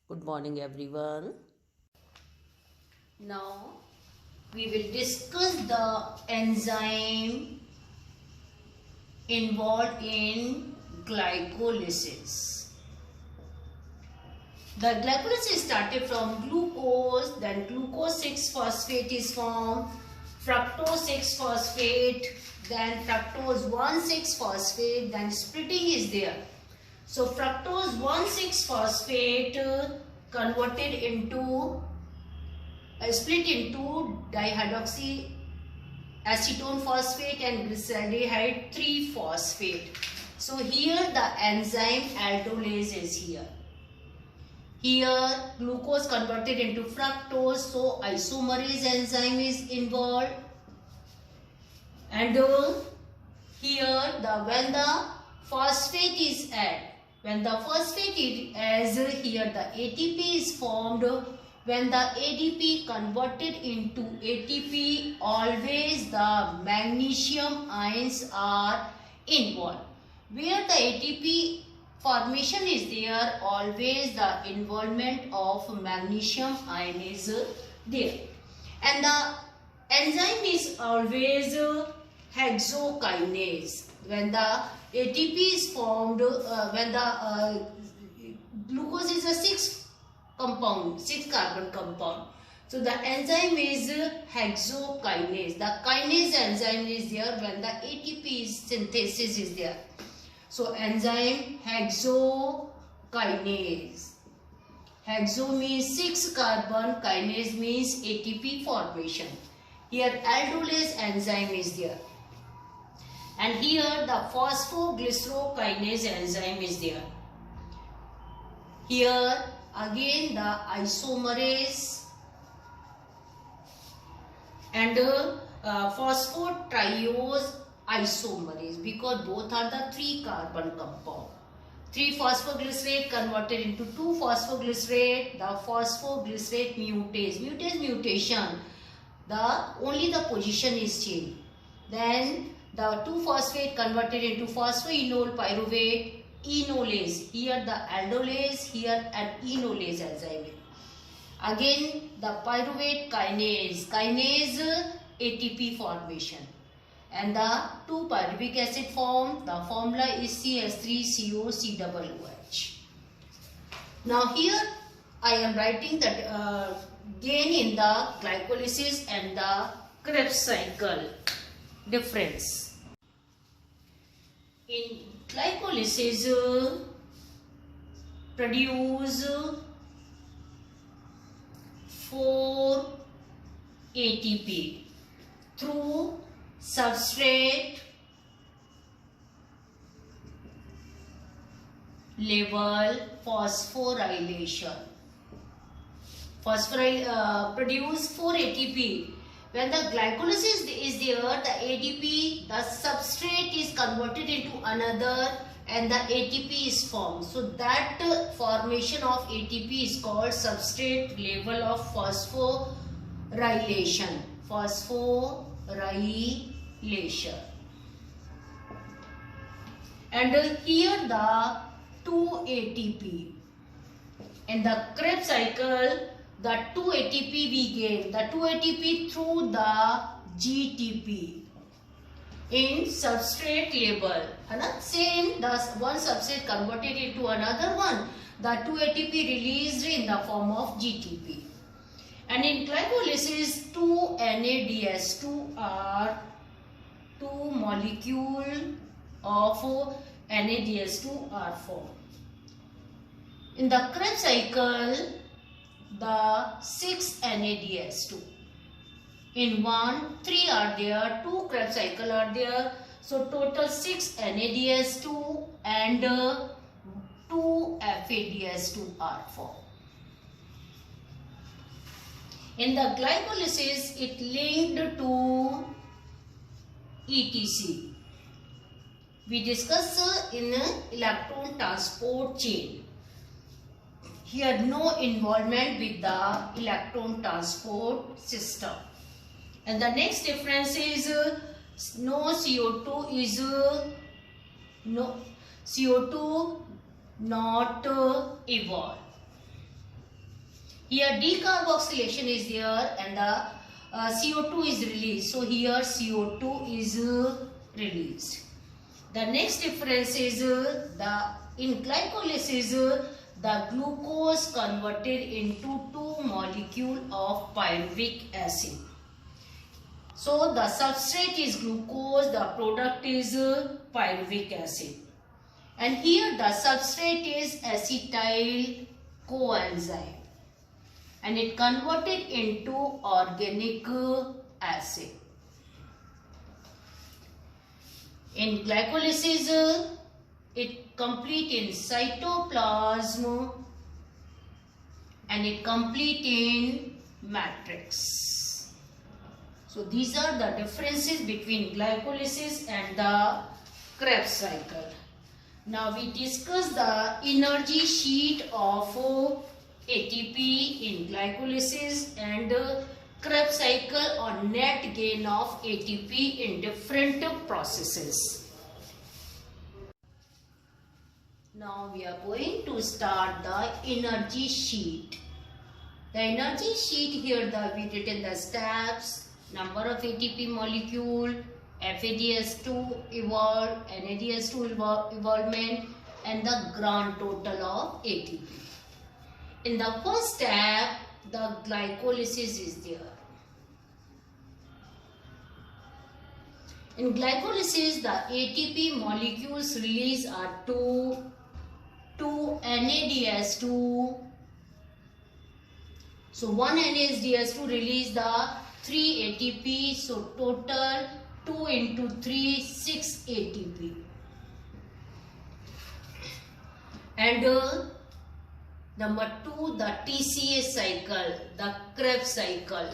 Good morning, everyone. Now we will discuss the enzyme involved in glycolysis. The glycolysis started from glucose, then glucose 6-phosphate is formed, fructose 6-phosphate, then fructose 1,6-phosphate, then splitting is there. So fructose 1,6-phosphate converted into split into dihydroxy acetone phosphate and glyceraldehyde 3-phosphate. So here the enzyme aldolase is here. Here glucose converted into fructose, so isomerase enzyme is involved. And here when the phosphate is added, when the phosphate is here, the ATP is formed. When the ADP converted into ATP, always the magnesium ions are involved. Where the ATP formation is there, always the involvement of magnesium ion is there. And the enzyme is always hexokinase. When the ATP is formed, when the glucose is a 6-carbon compound. So the enzyme is hexokinase. The kinase enzyme is there when the ATP synthesis is there. So enzyme hexokinase. Hexo means 6 carbon, kinase means ATP formation. Here aldolase enzyme is there. And here the phosphoglycerokinase enzyme is there. Here again the isomerase and phosphotriose isomerase, because both are the 3-carbon compound. 3-phosphoglycerate converted into 2-phosphoglycerate, the phosphoglycerate mutase. Mutase mutation, only the position is changed. Then the 2-phosphate converted into phosphoenol pyruvate enolase. Here the aldolase, here an enolase enzyme. Again the pyruvate kinase. Kinase ATP formation. And the 2-pyruvic acid form. The formula is CH3COCOOH. Now here I am writing that gain in the glycolysis and the Krebs cycle difference. In glycolysis produce 4 ATP through substrate level phosphorylation. Produce 4 ATP. When the glycolysis is there, the ADP, the substrate is converted into another and the ATP is formed. So that formation of ATP is called substrate level of phosphorylation. Phosphorylation. And here the 2 ATP. In the Krebs cycle, the 2 ATP we gain. The 2 ATP through the GTP in substrate level. Same, the one substrate converted into another one. The 2 ATP released in the form of GTP. And in glycolysis, 2 NADS2 are 2 molecule of NADS2 are formed. In the Krebs cycle, the 6 NADS2. In 1, 3 are there, 2 Krebs cycle are there. So total 6 NADS2 and 2 FADS2 are formed. In the glycolysis, it linked to ETC. We discuss in electron transport chain. Here no involvement with the electron transport system. And the next difference is no CO2 is no CO2 not evolved. Here decarboxylation is there and the CO2 is released. So here CO2 is released. The next difference is in glycolysis the glucose converted into 2 molecule of pyruvic acid. So the substrate is glucose, the product is pyruvic acid. And here the substrate is acetyl coenzyme. And it converted into organic acid. In glycolysis, it complete in cytoplasm and it complete in matrix. So these are the differences between glycolysis and the Krebs cycle. Now we discuss the energy sheet of ATP in glycolysis and Krebs cycle or net gain of ATP in different processes. Now we are going to start the energy sheet. The energy sheet here we written the steps, number of ATP molecule, FADS2 evolved, NADS2 evolvement and the grand total of ATP. In the first step, the glycolysis is there. In glycolysis, the ATP molecules released are 2 NADS2. So 1 NADS2 release the 3 ATP. So total 2 into 3, 6 ATP. And number 2, the TCA cycle, the Krebs cycle.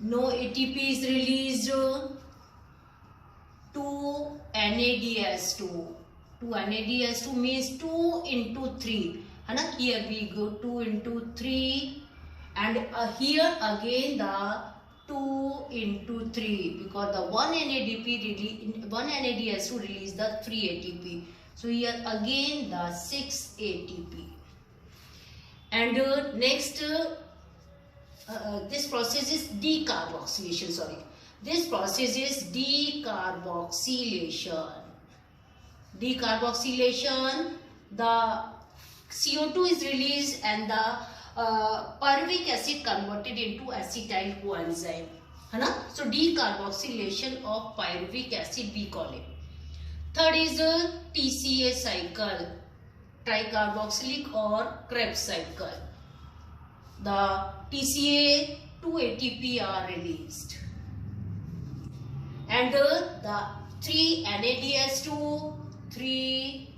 No ATP is released. 2 NADS2. 2 NADS2 means 2 into 3. Here we go 2 into 3 and here again the 2 into 3 because the 1 NADS2 release the 3 ATP. So here again the 6 ATP. And next this process is decarboxylation. This process is decarboxylation. Decarboxylation, the CO2 is released and the pyruvic acid converted into acetyl coenzyme. So decarboxylation of pyruvic acid we call it. Third is the TCA cycle, tricarboxylic or Krebs cycle. The TCA 2 ATP are released. And the 3 NADS2, 3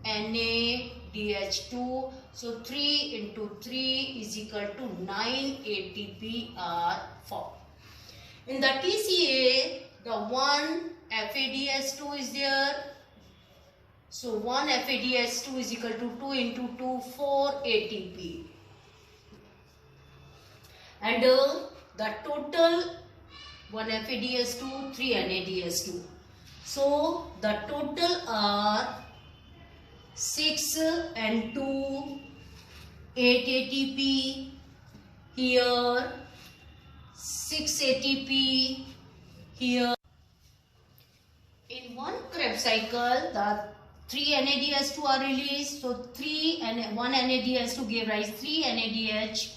NADH2. So 3 into 3 is equal to 9 ATP are formed. In the TCA, the 1 FADS2 is there. So 1 FADS2 is equal to 2 into 2, 4 ATP. And the total 1 FADS2, 3 NADS2. So the total are 6 and 2, 8 ATP. Here 6 ATP. Here in one Krebs cycle, the 3 NADS2 are released. So 1 NADS2 gave rise 3 NADH,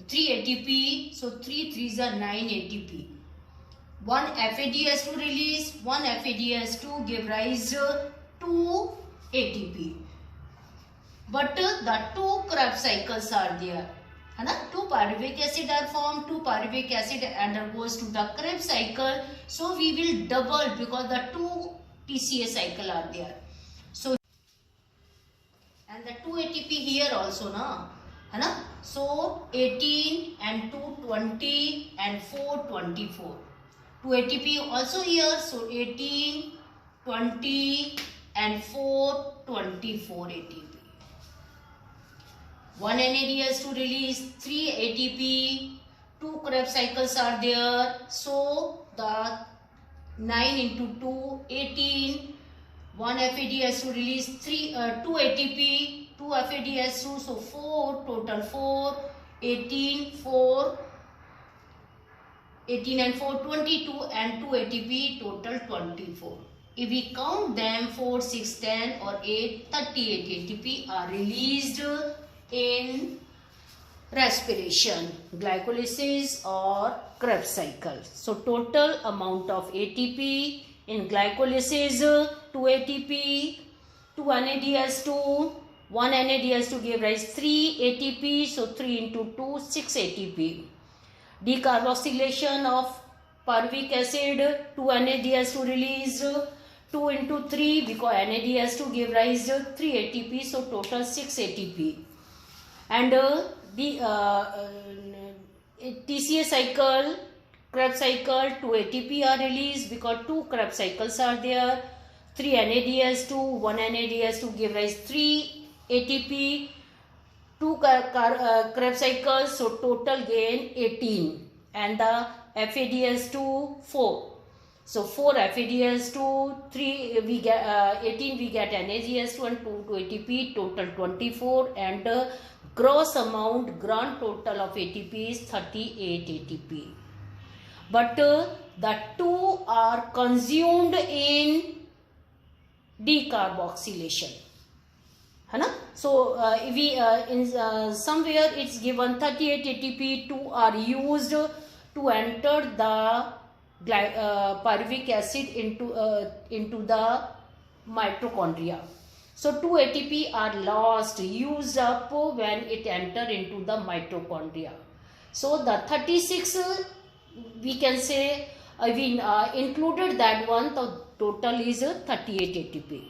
3 ATP. So 3 3s are 9 ATP. 1 FADS2 release, 1 FADS2 gave rise 2 ATP. But the 2 Krebs cycles are there. 2 pyruvic acid are formed, 2 pyruvic acid undergoes to the Krebs cycle. So we will double because the 2 TCA cycle are there. So and the 2 ATP here also So 18 and 2 20 and 4 24. 2 ATP also here. So 18, 20 and 4 24 ATP. 1 NADS2 release 3 ATP. 2 Krebs cycles are there. So the 9 into 2 18. 1 FADS2 release 2 ATP. 2 FADH2, so 4, total 4, 18, 4, 18 and 4, 22, and 2 ATP, total 24. If we count them, 4, 6, 10 or 8, 38 ATP are released in respiration, glycolysis or Krebs cycle. So total amount of ATP in glycolysis, 2 ATP, 2 NADH2, 1 NADH2 gave rise 3 ATP, so 3 into 2, 6 ATP. Decarboxylation of pyruvic acid, 2 NADH2 released, 2 into 3 because NADH2 gave rise 3 ATP, so total 6 ATP. And the TCA cycle, Krebs cycle, 2 ATP are released because 2 Krebs cycles are there. 3 NADH2, 1 NADH2 give rise 3 ATP, 2 Krebs cycles, so total gain 18, and the FADH2 4. So 4 FADH2, 3 we get 18 we get NADH2 and 2 ATP, total 24, and gross amount, grand total of ATP is 38 ATP. But the 2 are consumed in decarboxylation. So if we somewhere it's given 38 ATP, 2 are used to enter the pyruvic acid into the mitochondria. So 2 ATP are lost, used up when it enter into the mitochondria. So the 36 we can say we included that one, the total is 38 ATP.